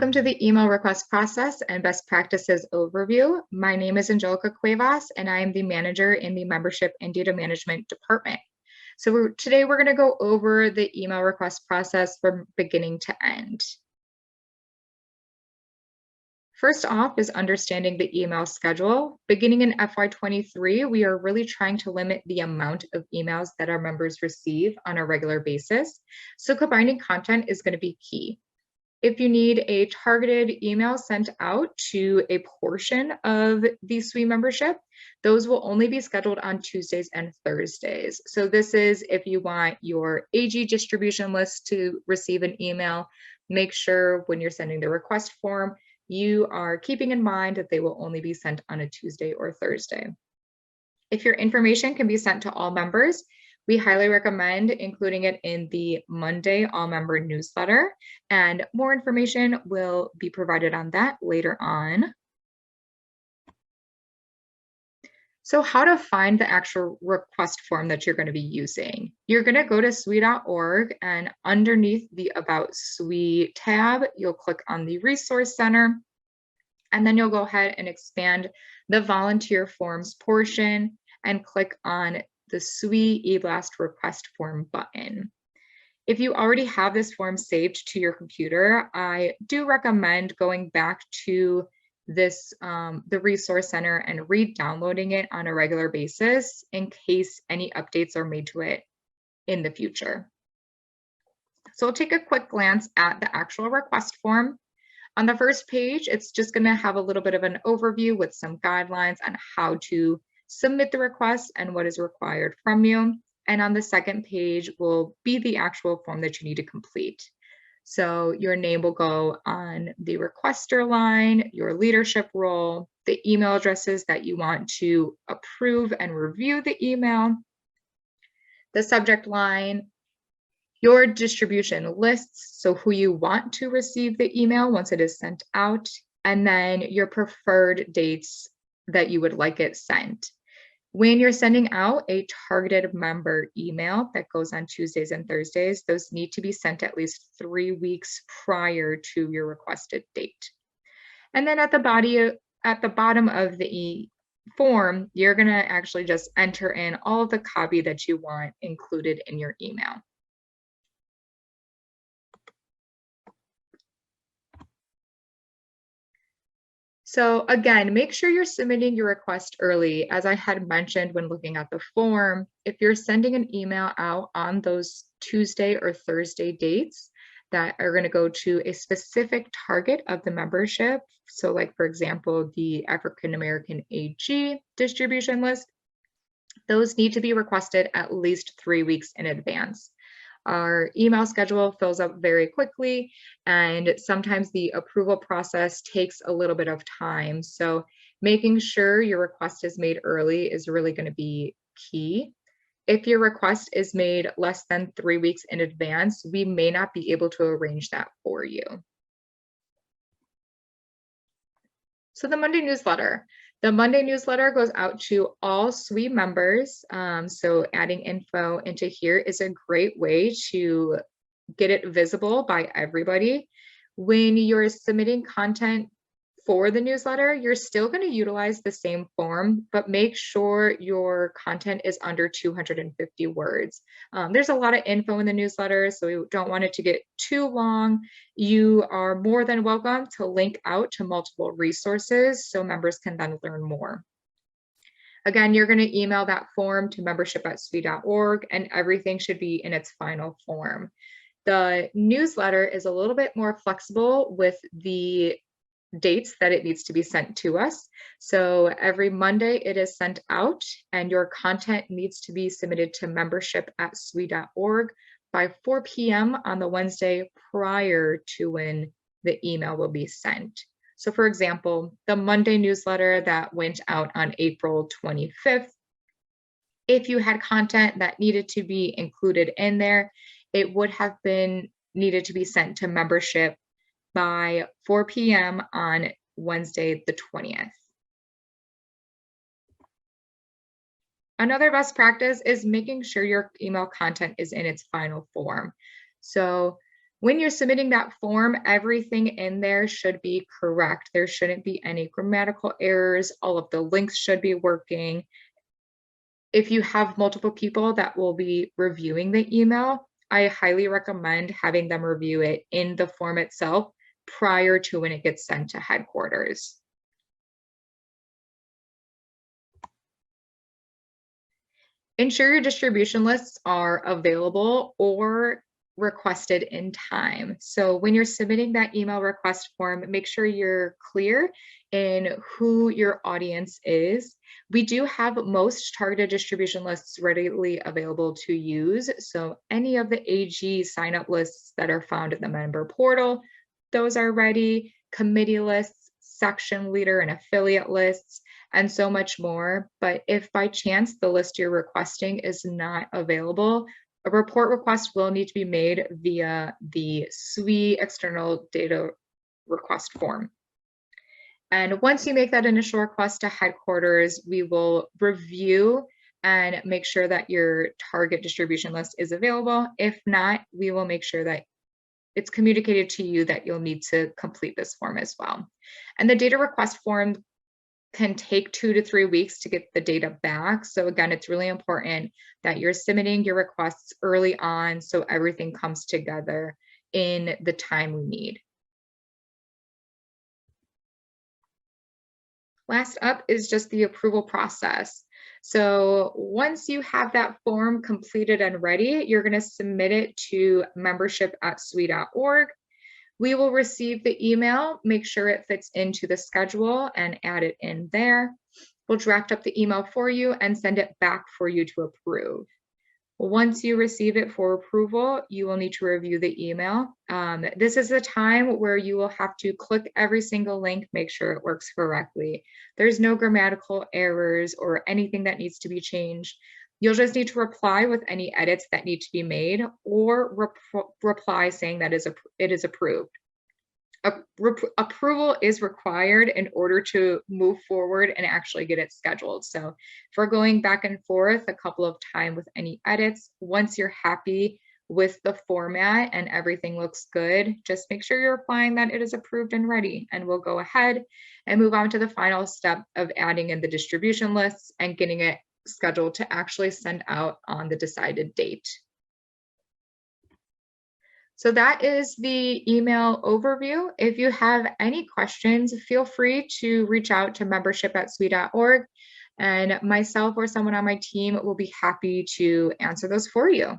Welcome to the email request process and best practices overview. My name is Angelica Cuevas, and I am the manager in the membership and data management department. So today we're going to go over the email request process from beginning to end. First off is understanding the email schedule. Beginning in FY23, we are really trying to limit the amount of emails that our members receive on a regular basis. So combining content is going to be key. If you need a targeted email sent out to a portion of the SWE membership, those will only be scheduled on Tuesdays and Thursdays. So this is if you want your AG distribution list to receive an email, make sure when you're sending the request form, you are keeping in mind that they will only be sent on a Tuesday or Thursday. If your information can be sent to all members, we highly recommend including it in the Monday all-member newsletter, and more information will be provided on that later on. So how to find the actual request form that you're going to be using. You're going to go to SWE.org, and underneath the About SWE tab, you'll click on the Resource Center, and then you'll go ahead and expand the volunteer forms portion and click on the SWE eBlast request form button. If you already have this form saved to your computer, I do recommend going back to this the Resource Center and re-downloading it on a regular basis in case any updates are made to it in the future. So we'll take a quick glance at the actual request form. On the first page, it's just going to have a little bit of an overview with some guidelines on how to submit the request and what is required from you. And on the second page will be the actual form that you need to complete. So your name will go on the requester line, your leadership role, the email addresses that you want to approve and review the email, the subject line, your distribution lists, so who you want to receive the email once it is sent out, and then your preferred dates that you would like it sent. When you're sending out a targeted member email that goes on Tuesdays and Thursdays, those need to be sent at least 3 weeks prior to your requested date. And then at the bottom of the form, you're going to actually just enter in all of the copy that you want included in your email. So again, make sure you're submitting your request early. As I had mentioned when looking at the form, if you're sending an email out on those Tuesday or Thursday dates that are going to go to a specific target of the membership, so like for example, the African American AG distribution list, those need to be requested at least 3 weeks in advance. Our email schedule fills up very quickly, and sometimes the approval process takes a little bit of time. So making sure your request is made early is really going to be key. If your request is made less than 3 weeks in advance, we may not be able to arrange that for you. So the Monday newsletter. The Monday newsletter goes out to all SWE members. So adding info into here is a great way to get it visible by everybody. When you're submitting content for the newsletter, you're still going to utilize the same form, but make sure your content is under 250 words. There's a lot of info in the newsletter, so we don't want it to get too long. You are more than welcome to link out to multiple resources so members can then learn more. Again, you're going to email that form to membership@SWE.org, and everything should be in its final form. The newsletter is a little bit more flexible with the dates that it needs to be sent to us. So every Monday it is sent out, and your content needs to be submitted to membership@SWE.org by 4 p.m. on the Wednesday prior to when the email will be sent. So for example, the Monday newsletter that went out on April 25th, if you had content that needed to be included in there, it would have been needed to be sent to membership by 4 p.m. on Wednesday, the 20th. Another best practice is making sure your email content is in its final form. So When you're submitting that form, everything in there should be correct. There shouldn't be any grammatical errors. All of the links should be working. If you have multiple people that will be reviewing the email, I highly recommend having them review it in the form itself prior to when it gets sent to headquarters. Ensure your distribution lists are available or requested in time. So when you're submitting that email request form, make sure you're clear in who your audience is. We do have most targeted distribution lists readily available to use. So any of the AG sign-up lists that are found in the member portal, those are ready. Committee lists, section leader and affiliate lists, and so much more. But if by chance the list you're requesting is not available, a report request will need to be made via the SWE external data request form. And once you make that initial request to headquarters, we will review and make sure that your target distribution list is available. If not, we will make sure that it's communicated to you that you'll need to complete this form as well. And the data request form can take 2 to 3 weeks to get the data back. So again, it's really important that you're submitting your requests early on so everything comes together in the time we need. Last up is just the approval process. So once you have that form completed and ready, you're going to submit it to membership@swe.org. We will receive the email, make sure it fits into the schedule and add it in there. We'll draft up the email for you and send it back for you to approve. Once you receive it for approval, you will need to review the email. This is the time where you will have to click every single link, make sure it works correctly. There's no grammatical errors or anything that needs to be changed. You'll just need to reply with any edits that need to be made or reply saying that it is approved. Approval is required in order to move forward and actually get it scheduled. So if we're going back and forth a couple of times with any edits, once you're happy with the format and everything looks good, just make sure you're applying that it is approved and ready. And we'll go ahead and move on to the final step of adding in the distribution lists and getting it scheduled to actually send out on the decided date. So that is the email overview. If you have any questions, feel free to reach out to membership@swe.org, and myself or someone on my team will be happy to answer those for you.